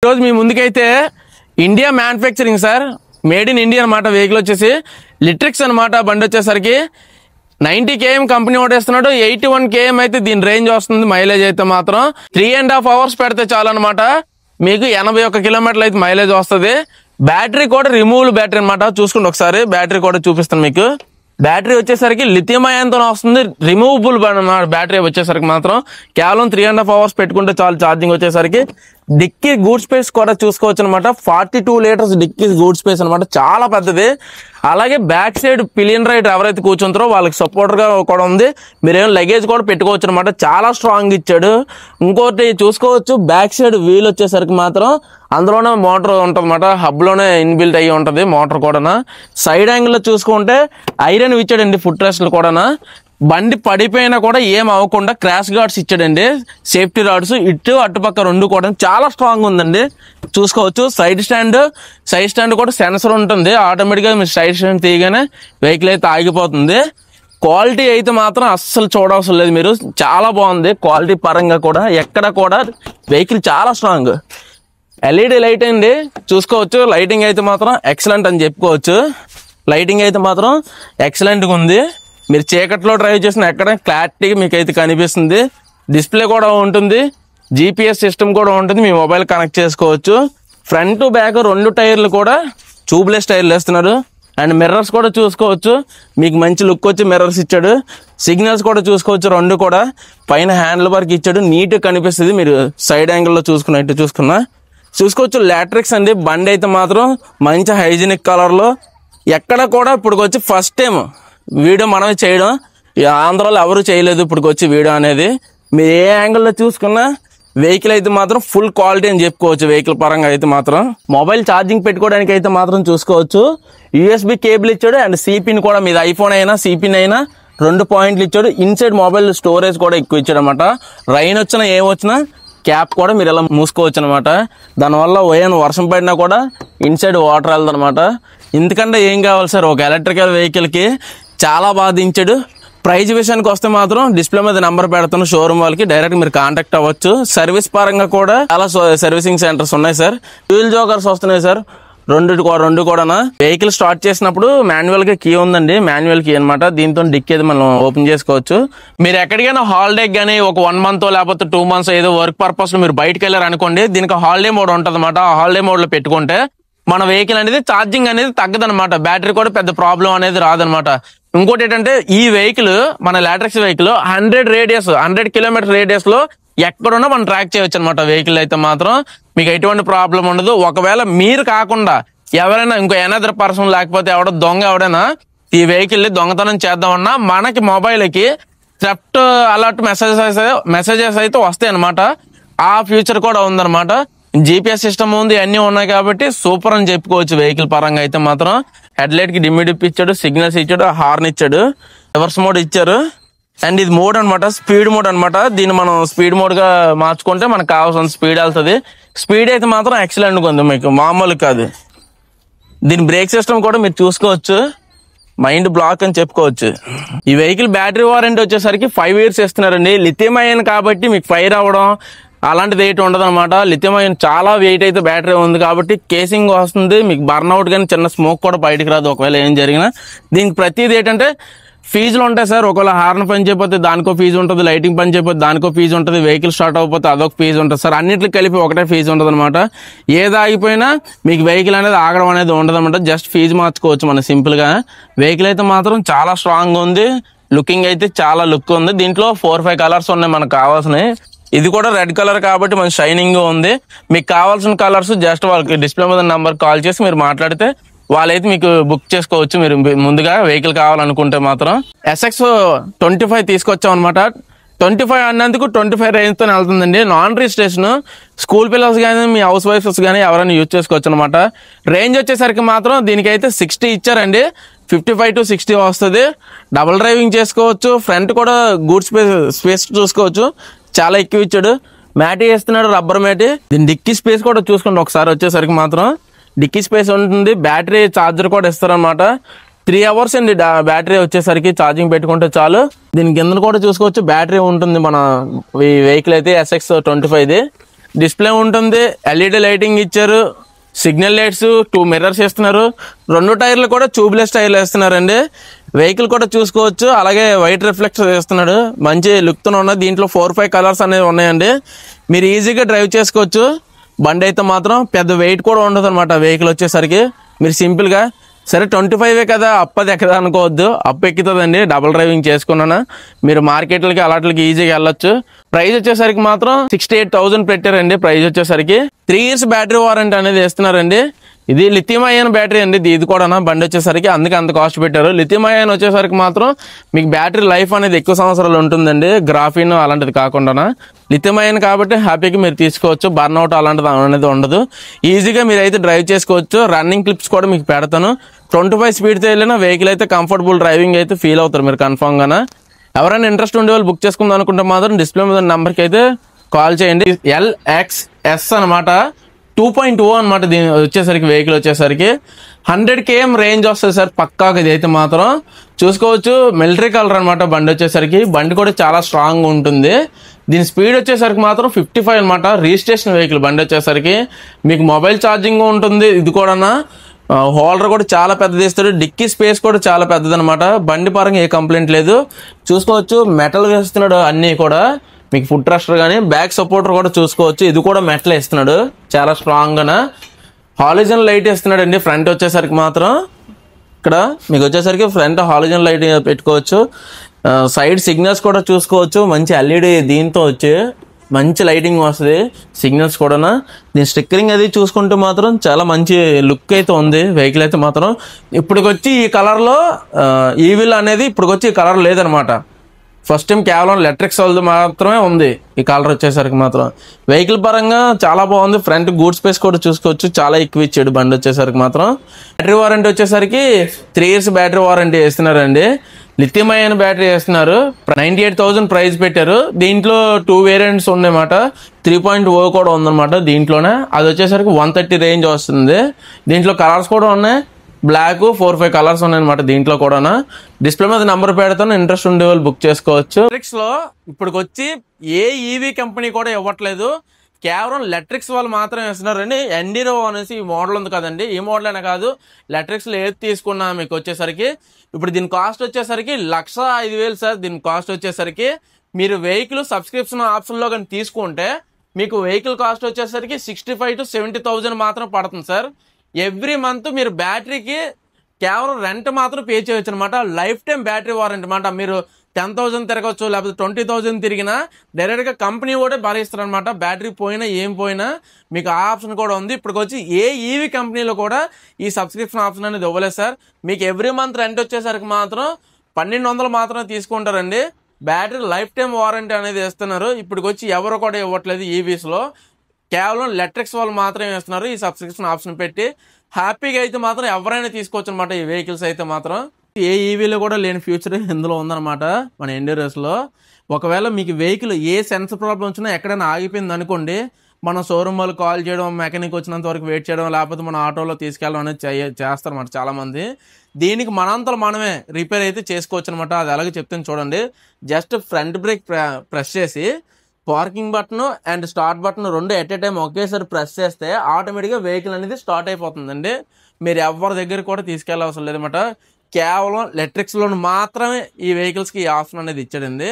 ఈరోజు మీ ముందుకైతే India manufacturing sir, made in India అనమాట. వెహికల్ వచ్చేసి లిట్రిక్స్ అనమాట. బండి వచ్చేసరికి 90 km కంపెనీ ఓటేస్తున్నాడు. 81 km అయితే దీని రేంజ్ వస్తుంది. మైలేజ్ అయితే మాత్రం 3.5 hours పెడితే చాలు అనమాట. మీకు 81 kilometers అయితే మైలేజ్ వస్తుంది. బ్యాటరీ కూడా రిమూవల్ బ్యాటరీ అనమాట. చూసుకోండి ఒకసారి, బ్యాటరీ కూడా చూపిస్తాను మీకు. బ్యాటరీ వచ్చేసరికి లిథియం అయాన్ తో వస్తుంది. రిమూవబుల్ బ్యాటరీ వచ్చేసరికి మాత్రం కేవలం 3.5 hours పెట్టుకుంటే చాలు ఛార్జింగ్ వచ్చేసరికి. డిక్కీ గూడ్ స్పేస్ కూడా చూసుకోవచ్చు అనమాట. 42 liters డిక్కీ గూడ్ స్పేస్ అనమాట, చాలా పెద్దది. అలాగే బ్యాక్ సైడ్ పిలియన్ రైడర్ ఎవరైతే కూర్చుంటారో వాళ్ళకి సపోర్ట్ గా కూడా ఉంది. మీరేమో లగేజ్ కూడా పెట్టుకోవచ్చు అనమాట. చాలా స్ట్రాంగ్ ఇచ్చాడు. ఇంకోటి చూసుకోవచ్చు, బ్యాక్ సైడ్ వీల్ వచ్చేసరికి మాత్రం అందులోనే మోటార్ ఉంటుంది అనమాట. హబ్ లోనే ఇన్బిల్ట్ అయ్యి ఉంటది మోటార్ కూడా. సైడ్ యాంగిల్ లో చూసుకుంటే ఐరన్ ఇచ్చాడండి. ఫుట్ రెస్ట్లు కూడా. బండి పడిపోయినా కూడా ఏం అవ్వకుండా క్రాష్ గార్డ్స్ ఇచ్చాడండి. సేఫ్టీ రాడ్స్ ఇటు అటుపక్క రెండు కూడా చాలా స్ట్రాంగ్ ఉందండి. చూసుకోవచ్చు. సైడ్ స్టాండ్ కూడా సెన్సర్ ఉంటుంది. ఆటోమేటిక్ గా మీరు సైడ్ స్టాండ్ తీయగానే వెహికల్ అయితే ఆగిపోతుంది. క్వాలిటీ అయితే మాత్రం అస్సలు చూడవసరం లేదు మీరు. చాలా బాగుంది క్వాలిటీ పరంగా కూడా. ఎక్కడ కూడా వెహికల్ చాలా స్ట్రాంగ్. ఎల్ఈడి లైట్ అండి, చూసుకోవచ్చు. లైటింగ్ అయితే మాత్రం ఎక్సలెంట్ అని చెప్పుకోవచ్చు. లైటింగ్ అయితే మాత్రం ఎక్సలెంట్ గా ఉంది. మీరు చీకట్లో డ్రైవ్ చేసిన ఎక్కడ క్లారిటీ మీకు అయితే కనిపిస్తుంది. డిస్ప్లే కూడా ఉంటుంది. GPS సిస్టమ్ కూడా ఉంటుంది. మీ మొబైల్ కనెక్ట్ చేసుకోవచ్చు. ఫ్రంట్ బ్యాక్ రెండు టైర్లు కూడా ట్యూబ్లెస్ టైర్లు వేస్తున్నారు. అండ్ మిర్రర్స్ కూడా చూసుకోవచ్చు. మీకు మంచి లుక్ వచ్చి మిర్రర్స్ ఇచ్చాడు. సిగ్నల్స్ కూడా చూసుకోవచ్చు. రెండు కూడా పైన హ్యాండిల్ బార్కి ఇచ్చాడు. నీట్ కనిపిస్తుంది. మీరు సైడ్ యాంగిల్లో చూసుకోవచ్చు. లాట్రిక్స్ అండి. బండి అయితే మాత్రం మంచి హైజీనిక్ కలర్ లో. ఎక్కడ కూడా ఇప్పుడు వచ్చి ఫస్ట్ టైం వీడియో మనమే చేయడం. ఆంధ్రాలో ఎవరు చేయలేదు ఇప్పుడు వచ్చి వీడియో అనేది. మీరు ఏ యాంగిల్లో చూసుకున్నా వెహికల్ అయితే మాత్రం ఫుల్ క్వాలిటీ అని చెప్పుకోవచ్చు. వెహికల్ పరంగా అయితే మాత్రం మొబైల్ ఛార్జింగ్ పెట్టుకోవడానికి అయితే మాత్రం చూసుకోవచ్చు. USB కేబుల్ ఇచ్చాడు. అండ్ సిపిన్ కూడా, మీది ఐఫోన్ అయినా సిపిన్ అయినా 2 points ఇచ్చాడు. ఇన్సైడ్ మొబైల్ స్టోరేజ్ కూడా ఎక్కువ ఇచ్చాడు అనమాట. రైన్ వచ్చినా ఏమొచ్చినా క్యాప్ కూడా మీరు ఇలా మూసుకోవచ్చు అనమాట. దానివల్ల వర్షం పడినా కూడా ఇన్సైడ్ వాటర్ వెళ్తుంది అనమాట. ఎందుకంటే ఏం కావాలి సార్, ఒక ఎలక్ట్రికల్ వెహికల్ కి చాలా బాగా దించాడు. ప్రైజ్ విషయానికి వస్తే మాత్రం డిస్ప్లే మీద నెంబర్ పెడతాను. షోరూమ్ వాళ్ళకి డైరెక్ట్ మీరు కాంటాక్ట్ అవ్వచ్చు. సర్వీస్ పరంగా కూడా చాలా సర్వీసింగ్ సెంటర్స్ ఉన్నాయి సార్. ఫ్యూల్ జోకర్స్ వస్తున్నాయి సార్, రెండు కూడా. వెహికల్ స్టార్ట్ చేసినప్పుడు మాన్యువల్ గా కీ ఉందండి. మాన్యువల్ కీ అనమాట. దీంతో డిక్కీ అది మనం ఓపెన్ చేసుకోవచ్చు. మీరు ఎక్కడికైనా హాలిడే గానీ ఒక 1 month లేకపోతే 2 months ఏదో వర్క్ పర్పస్ లో మీరు బయటకు వెళ్ళారు అనుకోండి, దీనికి హాలిడే మోడ్ ఉంటుంది అనమాట. ఆ హాలిడే మోడ్ లో పెట్టుకుంటే మన వెహికల్ అనేది ఛార్జింగ్ అనేది తగ్గదనమాట. బ్యాటరీ కూడా పెద్ద ప్రాబ్లం అనేది రాదనమాట. ఇంకోటి ఏంటంటే ఈ వెహికల్, మన లాట్రిక్స్ వెహికల్ 100 kilometers రేడియస్ లో ఎక్కడున్నా మనం ట్రాక్ చేయవచ్చు అనమాట. వెహికల్ అయితే మాత్రం మీకు ఎటువంటి ప్రాబ్లం ఉండదు. ఒకవేళ మీరు కాకుండా ఎవరైనా ఇంకో ఎనదర్ పర్సన్ లేకపోతే ఎవడైనా ఈ వెహికల్ ని దొంగతనం చేద్దామన్నా మనకి మొబైల్ కి థెఫ్ట్ అలర్ట్ మెసేజెస్ అయితే వస్తాయి అనమాట. ఆ ఫ్యూచర్ కూడా ఉందన్నమాట. GPS సిస్టమ్ ఉంది, అన్ని ఉన్నాయి కాబట్టి సూపర్ అని చెప్పుకోవచ్చు. వెహికల్ పరంగా అయితే మాత్రం హెడ్ లైట్ కి డిప్ ఇచ్చాడు, సిగ్నల్స్ ఇచ్చాడు, హార్న్ ఇచ్చాడు, రివర్స్ మోడ్ ఇచ్చారు. అండ్ ఇది మోడ్ అనమాట, స్పీడ్ మోడ్ అనమాట. దీన్ని మనం స్పీడ్ మోడ్ గా మార్చుకుంటే మనకు కావాల్సిన స్పీడ్ వెళ్తుంది. స్పీడ్ అయితే మాత్రం ఎక్సలెంట్ గా ఉంది, మీకు మామూలు కాదు. దీని బ్రేక్ సిస్టమ్ కూడా మీరు చూసుకోవచ్చు. మైండ్ బ్లాక్ అని చెప్పుకోవచ్చు. ఈ వెహికల్ బ్యాటరీ వారంటీ వచ్చేసరికి 5 years ఇస్తున్నారండి. లిథియం అయాన్ కాబట్టి మీకు ఫైర్ అవ్వడం అలాంటిది వెయిట్ ఉండదు అనమాట. లిథియం అయాన్ చాలా వెయిట్ అయితే బ్యాటరీ ఉంది కాబట్టి కేసింగ్ వస్తుంది. మీకు బర్న్అవుట్ కానీ చిన్న స్మోక్ కూడా బయటకు రాదు ఒకవేళ ఏం జరిగినా. దీనికి ప్రతిదీ ఏంటంటే ఫీజులు ఉంటాయి సార్. ఒకవేళ హార్న్ పని చేయకపోతే దానికో ఫీజు ఉంటుంది, లైటింగ్ పని చేయకపోతే దానికో ఫీజు ఉంటుంది, వెహికల్ స్టార్ట్ అవ్వకపోతే అదొక ఫీజు ఉంటుంది సార్. అన్నిటికి కలిపి ఒకటే ఫీజు ఉంటుంది అనమాట. ఏది ఆగిపోయినా మీకు వెహికల్ అనేది ఆగడం అనేది ఉండదు అనమాట. జస్ట్ ఫీజు మార్చుకోవచ్చు మనం సింపుల్ గా. వెహికల్ అయితే మాత్రం చాలా స్ట్రాంగ్ ఉంది. లుకింగ్ అయితే చాలా లుక్ ఉంది. దీంట్లో 4-5 కలర్స్ ఉన్నాయి మనకు కావాల్సినవి. ఇది కూడా రెడ్ కలర్ కాబట్టి మన షైనింగ్ ఉంది. మీకు కావాల్సిన కలర్స్ జస్ట్ వాళ్ళకి డిస్ప్లే మీద నెంబర్ కాల్ చేసి మీరు మాట్లాడితే వాళ్ళైతే మీకు బుక్ చేసుకోవచ్చు. మీరు ముందుగా వెహికల్ కావాలనుకుంటే మాత్రం. SX25 తీసుకొచ్చాం అనమాట. 25 అన్నందుకు 25 రేంజ్ తో వెళ్తుందండి. నాన్ రిజిస్ట్రేషన్, స్కూల్ పిల్లర్స్ కానీ మీ హౌస్ వైఫ్స్ కానీ ఎవరైనా యూజ్ చేసుకోవచ్చు అనమాట. రేంజ్ వచ్చేసరికి మాత్రం దీనికైతే 60 ఇచ్చారండి. 55 to 60 వస్తుంది. డబుల్ డ్రైవింగ్ చేసుకోవచ్చు. ఫ్రంట్ కూడా గూడ్ స్పేస్ చూసుకోవచ్చు. చాలా ఎక్కువ ఇచ్చాడు. మ్యాటీ వేస్తున్నాడు, రబ్బర్ మ్యాటీ. దీని డిక్కీ స్పేస్ కూడా చూసుకోండి ఒకసారి. వచ్చేసరికి మాత్రం డిక్కీ స్పేస్ ఉంటుంది. బ్యాటరీ ఛార్జర్ కూడా ఇస్తారనమాట. 3 hours అండి బ్యాటరీ వచ్చేసరికి ఛార్జింగ్ పెట్టుకుంటే చాలు. దీని కింద కూడా చూసుకోవచ్చు బ్యాటరీ ఉంటుంది. మన ఈ వెహికల్ అయితే SX25ది. డిస్ప్లే ఉంటుంది, ఎల్ఈడి లైటింగ్ ఇచ్చారు, సిగ్నల్ లైట్స్, 2 మిర్రర్స్ ఇస్తున్నారు, 2 టైర్లు కూడా ట్యూబ్లెస్ టైర్లు వేస్తున్నారండి. వెహికల్ కూడా చూసుకోవచ్చు. అలాగే వైట్ రిఫ్లెక్టర్ వేస్తున్నాడు, మంచి లుక్తో ఉన్నది. దీంట్లో 4-5 కలర్స్ అనేవి ఉన్నాయండి. మీరు ఈజీగా డ్రైవ్ చేసుకోవచ్చు. బండి అయితే మాత్రం పెద్ద వెయిట్ కూడా ఉండదు అనమాట. వెహికల్ వచ్చేసరికి మీరు సింపుల్గా సరే 25 కదా అప్పది ఎక్కదా అనుకోవద్దు, అప్పు ఎక్కుతుందండి. డబుల్ డ్రైవింగ్ చేసుకున్నాను, మీరు మార్కెట్లకి అలాట్లకి ఈజీగా వెళ్ళొచ్చు. ప్రైస్ వచ్చేసరికి మాత్రం 68,000 పెట్టారండి. ప్రైస్ వచ్చేసరికి 3 years బ్యాటరీ వారంటీ అనేది వేస్తున్నారండి. ఇది లిథియం అయాన్ బ్యాటరీ అండి, ఇది కూడా బండి వచ్చేసరికి అందుకే అంత కాస్ట్ పెట్టారు. లిథియం అయాన్ వచ్చేసరికి మాత్రం మీకు బ్యాటరీ లైఫ్ అనేది ఎక్కువ సంవత్సరాలు ఉంటుందండి, గ్రాఫిన్ అలాంటిది కాకుండా. లిథియం అయాన్ కాబట్టి హ్యాపీగా మీరు తీసుకోవచ్చు, బర్న్అవుట్ అలాంటిది అనేది ఉండదు. ఈజీగా మీరు అయితే డ్రైవ్ చేసుకోవచ్చు. రన్నింగ్ క్లిప్స్ కూడా మీకు పెడతాను. 25 స్పీడ్తో వెళ్ళిన వెహికల్ అయితే కంఫర్టబుల్ డ్రైవింగ్ అయితే ఫీల్ అవుతారు మీరు కన్ఫామ్గా. ఎవరైనా ఇంట్రెస్ట్ ఉండే వాళ్ళు బుక్ చేసుకుందాం అనుకుంటే మాత్రం డిస్ప్లే మీద నెంబర్కి అయితే కాల్ చేయండి. LXS అనమాట, 2.0 అనమాట. దీని వచ్చేసరికి వెహికల్ వచ్చేసరికి 100 km రేంజ్ వస్తుంది సార్ పక్కాగా. ఇది అయితే మాత్రం చూసుకోవచ్చు. మిలిటరీ కలర్ అనమాట బండి వచ్చేసరికి. బండి కూడా చాలా స్ట్రాంగ్ ఉంటుంది. దీని స్పీడ్ వచ్చేసరికి మాత్రం 55 అనమాట. రిజిస్ట్రేషన్ వెహికల్ బండి వచ్చేసరికి మీకు మొబైల్ ఛార్జింగ్ ఉంటుంది. ఇది కూడా హోల్డర్ కూడా చాలా పెద్దది ఇస్తాడు. డిక్కీ స్పేస్ కూడా చాలా పెద్దది అనమాట. బండి పరంగా ఏ కంప్లైంట్ లేదు. చూసుకోవచ్చు మెటల్ వేస్తున్నాడు అన్నీ కూడా. మీకు ఫుట్ ట్రస్టర్ కానీ బ్యాక్ సపోర్టర్ కూడా చూసుకోవచ్చు. ఇది కూడా మెటల్ ఇస్తున్నాడు చాలా స్ట్రాంగ్గా. హాలిజన్ లైట్ ఇస్తున్నాడు అండి ఫ్రంట్ వచ్చేసరికి మాత్రం. ఇక్కడ మీకు వచ్చేసరికి ఫ్రంట్ హాలిజన్ లైట్ పెట్టుకోవచ్చు. సైడ్ సిగ్నల్స్ కూడా చూసుకోవచ్చు. మంచి ఎల్ఈడి దీంతో వచ్చి మంచి లైటింగ్ వస్తుంది. సిగ్నల్స్ కూడా దీని స్టిక్కరింగ్ అది చూసుకుంటే మాత్రం చాలా మంచి లుక్ అయితే ఉంది వెహికల్ అయితే మాత్రం. ఇప్పటికొచ్చి ఈ కలర్లో ఈవిల్ అనేది ఇప్పటికొచ్చి ఈ కలర్ లేదనమాట. ఫస్ట్ టైం కేవలం ఎలక్ట్రిక్స్ వాళ్ళది మాత్రమే ఉంది ఈ కలర్ వచ్చేసరికి మాత్రం. వెహికల్ పరంగా చాలా బాగుంది. ఫ్రంట్ గూడ్ స్పేస్ కూడా చూసుకోవచ్చు, చాలా ఎక్కువ ఇచ్చాడు బండి వచ్చేసరికి మాత్రం. బ్యాటరీ వారంటీ వచ్చేసరికి 3 years బ్యాటరీ వారంటీ వేస్తున్నారండి. లిథియం అయాన్ బ్యాటరీ వేస్తున్నారు. 98,000 ప్రైస్ పెట్టారు. దీంట్లో 2 వేరియంట్స్ ఉన్నాయన్నమాట. 3.0 కూడా ఉందన్నమాట దీంట్లోనే. అది వచ్చేసరికి 130 రేంజ్ వస్తుంది. దీంట్లో కలర్స్ కూడా ఉన్నాయి, బ్లాక్ 4-5 కలర్స్ ఉన్నాయన్నమాట దీంట్లో కూడా. డిస్ప్లే మీద నెంబర్ పెడతాను, ఇంట్రెస్ట్ ఉండే వాళ్ళు బుక్ చేసుకోవచ్చు. ఎలక్ట్రిక్స్లో ఇప్పటికొచ్చి ఏ ఈవీ కంపెనీ కూడా ఇవ్వట్లేదు, కేవలం ఎలక్ట్రిక్స్ వాళ్ళు మాత్రమే వేస్తున్నారు అండి. ఎండిరో అనేసి ఈ మోడల్ ఉంది కదండి, ఈ మోడల్ అనే కాదు, ఎలక్ట్రిక్స్లో ఏది తీసుకున్నా మీకు వచ్చేసరికి ఇప్పుడు దీని కాస్ట్ వచ్చేసరికి 1,05,000 సార్. దీని కాస్ట్ వచ్చేసరికి మీరు వెహికల్ సబ్స్క్రిప్షన్ ఆప్షన్లో కానీ తీసుకుంటే మీకు వెహికల్ కాస్ట్ వచ్చేసరికి 65,000 to 70,000 మాత్రం పడుతుంది సార్. ఎవ్రీ మంత్ మీరు బ్యాటరీకి కేవలం రెంట్ మాత్రం పే చేయొచ్చు అనమాట. లైఫ్ టైం బ్యాటరీ వారంటీ అనమాట. మీరు 10,000 తిరగచ్చు, లేకపోతే 20,000 తిరిగినా డైరెక్ట్గా కంపెనీ కూడా భరిస్తారు అనమాట. బ్యాటరీ పోయినా ఏం పోయినా మీకు ఆ ఆప్షన్ కూడా ఉంది. ఇప్పటికొచ్చి ఏ ఈవీ కంపెనీలో కూడా ఈ సబ్స్క్రిప్షన్ ఆప్షన్ అనేది ఇవ్వలేదు సార్. మీకు ఎవ్రీ మంత్ రెంట్ వచ్చేసరికి మాత్రం 1,200 మాత్రం తీసుకుంటారండి. బ్యాటరీ లైఫ్ టైం వారంటీ అనేది ఇస్తున్నారు. ఇప్పటికొచ్చి ఎవరు కూడా ఇవ్వట్లేదు ఈవీస్లో, కేవలం ఎలక్ట్రిక్స్ వాళ్ళు మాత్రమే వేస్తున్నారు ఈ సబ్స్క్రిప్షన్ ఆప్షన్ పెట్టి. హ్యాపీగా అయితే మాత్రం ఎవరైనా తీసుకోవచ్చు అనమాట ఈ వెహికల్స్ అయితే మాత్రం. ఏ ఈవీలో కూడా లేని ఫ్యూచర్ ఇందులో ఉందన్నమాట మన ఎండ్యూరస్లో. ఒకవేళ మీకు వెహికల్ ఏ సెన్సర్ ప్రాబ్లం వచ్చినా ఎక్కడైనా ఆగిపోయింది అనుకోండి, మన షోరూమ్ వాళ్ళు కాల్ చేయడం, మెకానిక్ వచ్చినంత వరకు వెయిట్ చేయడం, లేకపోతే మన ఆటోలో తీసుకెళ్ళడం అనేది చేస్తారన్నమాట చాలామంది. దీనికి మనంతలో మనమే రిపేర్ అయితే చేసుకోవచ్చు అనమాట. అది అలాగే చెప్తాను చూడండి. జస్ట్ ఫ్రంట్ బ్రేక్ ప్రెస్ చేసి parking button and start button 2 at a time ఒకేసారి ప్రెస్ చేస్తే ఆటోమేటిక్గా వెహికల్ అనేది స్టార్ట్ అయిపోతుందండి. మీరు ఎవరి దగ్గర కూడా తీసుకెళ్ళవసరం లేదన్నమాట. కేవలం ఎలక్ట్రిక్స్లో మాత్రమే ఈ వెహికల్స్కి ఈ ఆప్షన్ అనేది ఇచ్చాడండి.